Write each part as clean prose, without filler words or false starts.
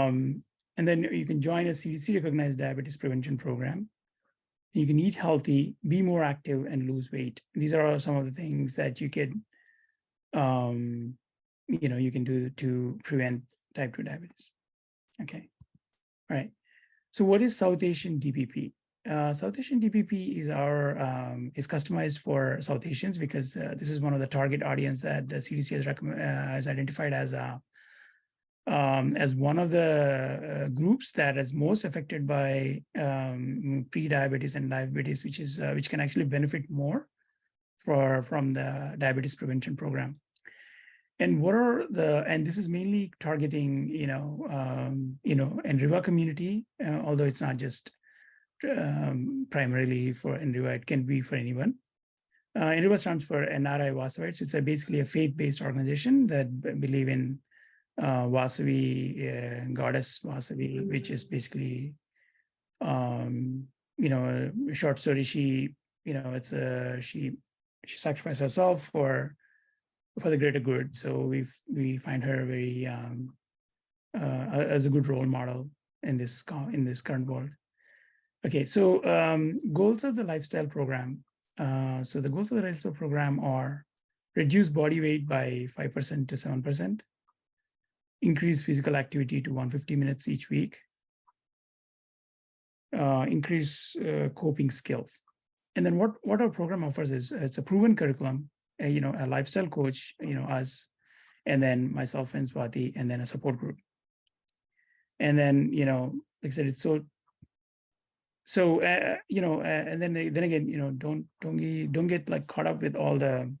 And then you can join a CDC recognized diabetes prevention program. You can eat healthy, be more active, and lose weight. These are some of the things that you could, you can do to prevent type 2 diabetes. Okay, all right. So what is South Asian DPP? South Asian DPP is customized for South Asians because this is one of the target audience that the CDC has identified as one of the groups that is most affected by pre-diabetes and diabetes, which can actually benefit more from the diabetes prevention program. And and this is mainly targeting, NRIVA community, although it's not just primarily for NRIVA, it can be for anyone. NRIVA stands for NRI Vasavites. It's basically a faith-based organization that believe in Vasavi, goddess Vasavi, which is basically, a short story. She sacrificed herself for the greater good. So we find her very as a good role model in this current world. Okay, so goals of the lifestyle program. So the goals of the lifestyle program are reduce body weight by 5% to 7%, increase physical activity to 150 minutes each week, increase coping skills. And then what our program offers is it's a proven curriculum, a lifestyle coach, us, and then myself and Swati, and then a support group. And then, like I said, it's and then again, don't get like caught up with all the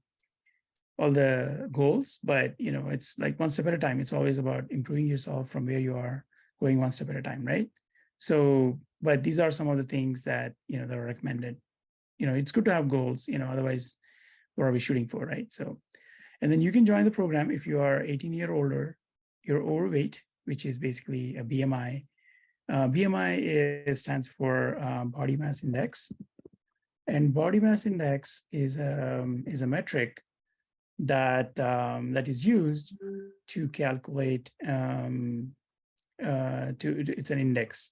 goals, but it's like one step at a time. It's always about improving yourself from where you are, going one step at a time, right? So, but these are some of the things that that are recommended. It's good to have goals, otherwise what are we shooting for, right? So, and then you can join the program if you are 18 years older, you're overweight, which is basically a BMI. BMI stands for body mass index, and body mass index is a metric that is used to calculate. It's an index.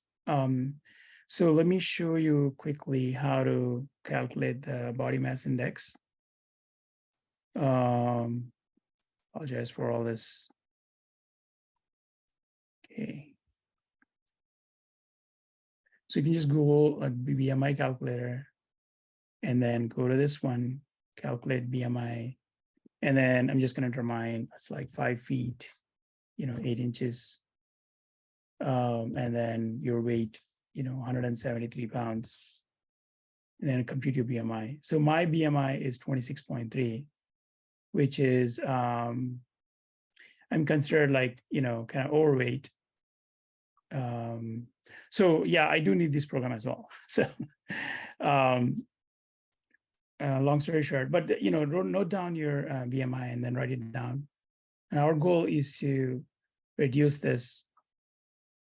So let me show you quickly how to calculate the body mass index. Apologize for all this. Okay. So you can just Google a BMI calculator and then go to this one, calculate BMI. And then I'm just going to determine it's like 5 feet, 8 inches. And then your weight, 173 pounds. And then compute your BMI. So my BMI is 26.3, which is, I'm considered like, kind of overweight. So yeah, I do need this program as well. So, long story short, but note down your BMI and then write it down. And our goal is to reduce this.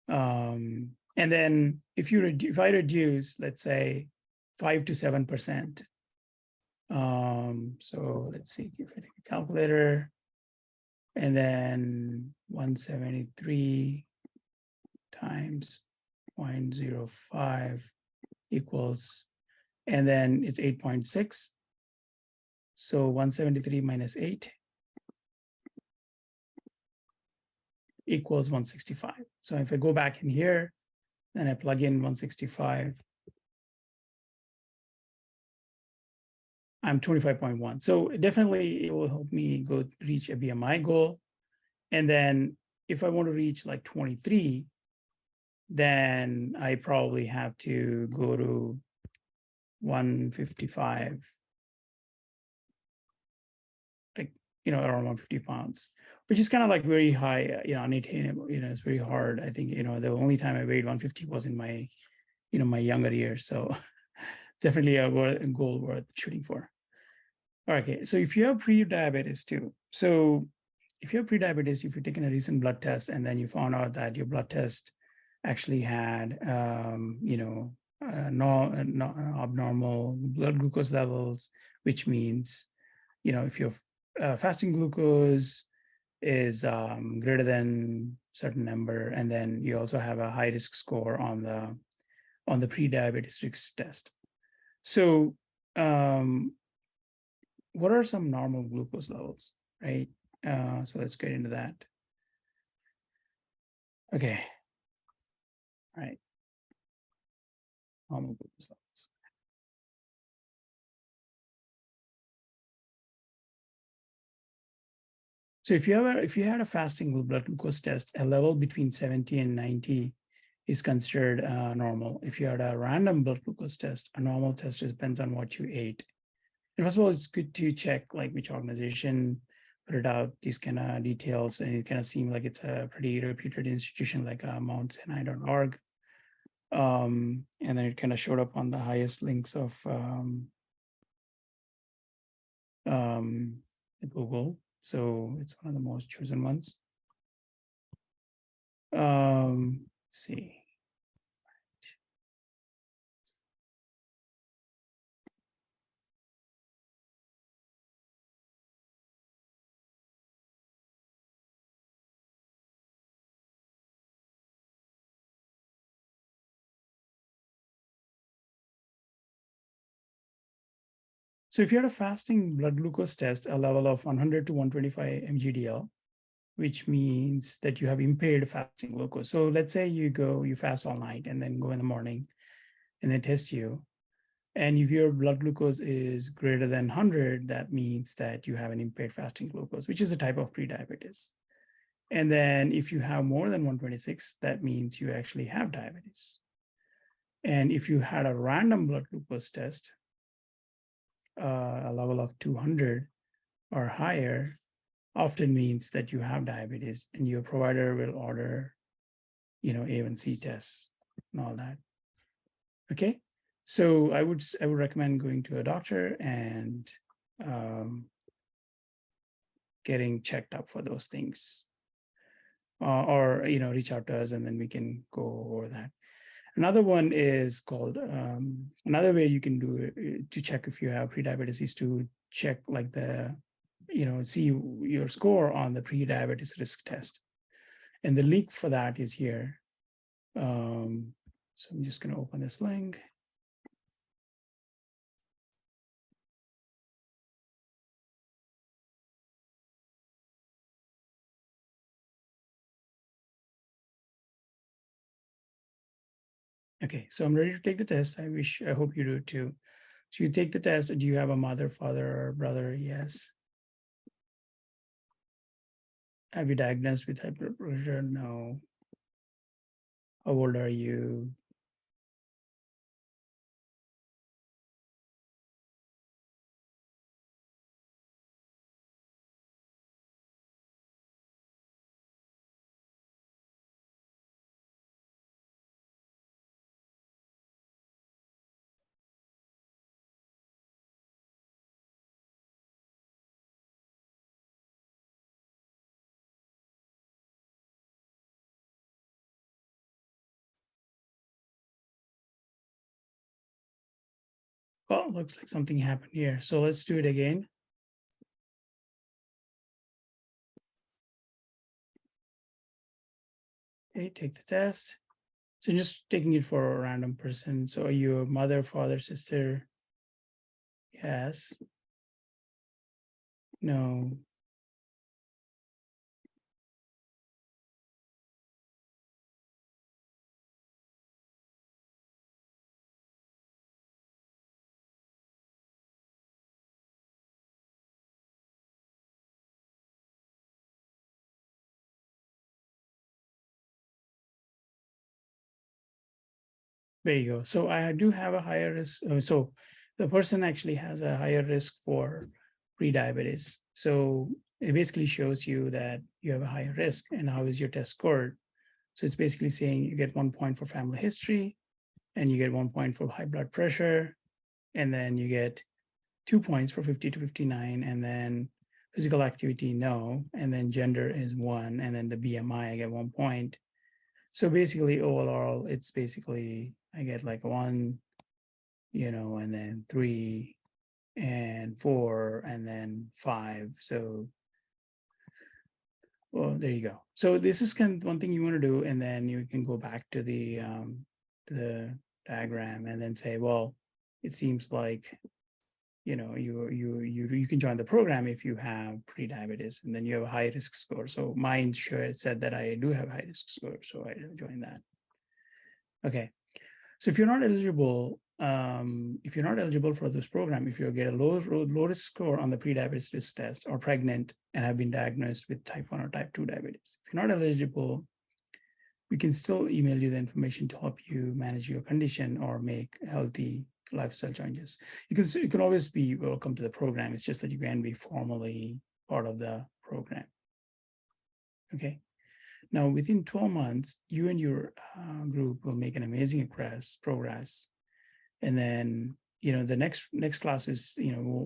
And then if I reduce, let's say 5 to 7%. So let's see if I take a calculator, and then 173 times 0.05 equals, and then it's 8.6. So 173 minus 8 equals 165. So if I go back in here, then I plug in 165, I'm 25.1. So definitely it will help me reach a BMI goal. And then if I want to reach like 23, then I probably have to go to 155, like, around 150 pounds, which is kind of like very high, unattainable, it's very hard. I think, the only time I weighed 150 was in my, my younger years. So definitely a goal worth shooting for. Okay, so if you have pre-diabetes too, so if you have pre-diabetes, if you've taken a recent blood test and then you found out that your blood test actually had, abnormal blood glucose levels, which means, if your fasting glucose is greater than certain number, and then you also have a high risk score on the pre-diabetes risk test. So what are some normal glucose levels, right? So let's get into that. Okay. All right. Normal glucose levels. So if you had a fasting blood glucose test, a level between 70 and 90 is considered normal. If you had a random blood glucose test, a normal test depends on what you ate. And first of all, it's good to check like which organization put it out, these kind of details, and it kind of seems like it's a pretty reputed institution like mountsinai.org. And then it kind of showed up on the highest links of Google. So it's one of the most chosen ones. Let's see. So if you had a fasting blood glucose test, a level of 100 to 125 mgdl, which means that you have impaired fasting glucose. So let's say you fast all night and then go in the morning and they test you. And if your blood glucose is greater than 100, that means that you have an impaired fasting glucose, which is a type of prediabetes. And then if you have more than 126, that means you actually have diabetes. And if you had a random blood glucose test, a level of 200 or higher, often means that you have diabetes, and your provider will order, A1C tests and all that. Okay, so I would recommend going to a doctor and getting checked up for those things, or reach out to us, and then we can go over that. Another one is called another way you can do it to check if you have prediabetes is to check like see your score on the pre-diabetes risk test. And the link for that is here. So I'm just going to open this link. Okay, so I'm ready to take the test. I hope you do too. So you take the test. Do you have a mother, father, or brother? Yes. Have you diagnosed with high blood pressure? No. How old are you? Well, looks like something happened here. So let's do it again. Okay, take the test. So just taking it for a random person. So are you a mother, father, sister? Yes. No. There you go. So I do have a higher risk. So the person actually has a higher risk for prediabetes. So it basically shows you that you have a higher risk and how is your test scored. So it's basically saying you get 1 point for family history and you get 1 point for high blood pressure. And then you get 2 points for 50 to 59. And then physical activity, no. And then gender is 1. And then the BMI, I get 1 point. So basically overall, it's basically, I get like 1, and then 3 and 4 and then 5. So Well, there you go. So this is kind of one thing you want to do, and then you can go back to the diagram and then say, well, it seems like, you know, you can join the program if you have pre-diabetes, and then you have a high risk score. So mine said that I do have high risk score, so I joined that. Okay. So if you're not eligible, for this program, if you get a low risk score on the pre-diabetes risk test, or pregnant and have been diagnosed with type 1 or type 2 diabetes, if you're not eligible, we can still email you the information to help you manage your condition or make healthy lifestyle changes. You can always be welcome to the program. It's just that you can be formally part of the program. Okay. Now, within 12 months, you and your group will make an amazing progress. And then, you know, the next class is, you know,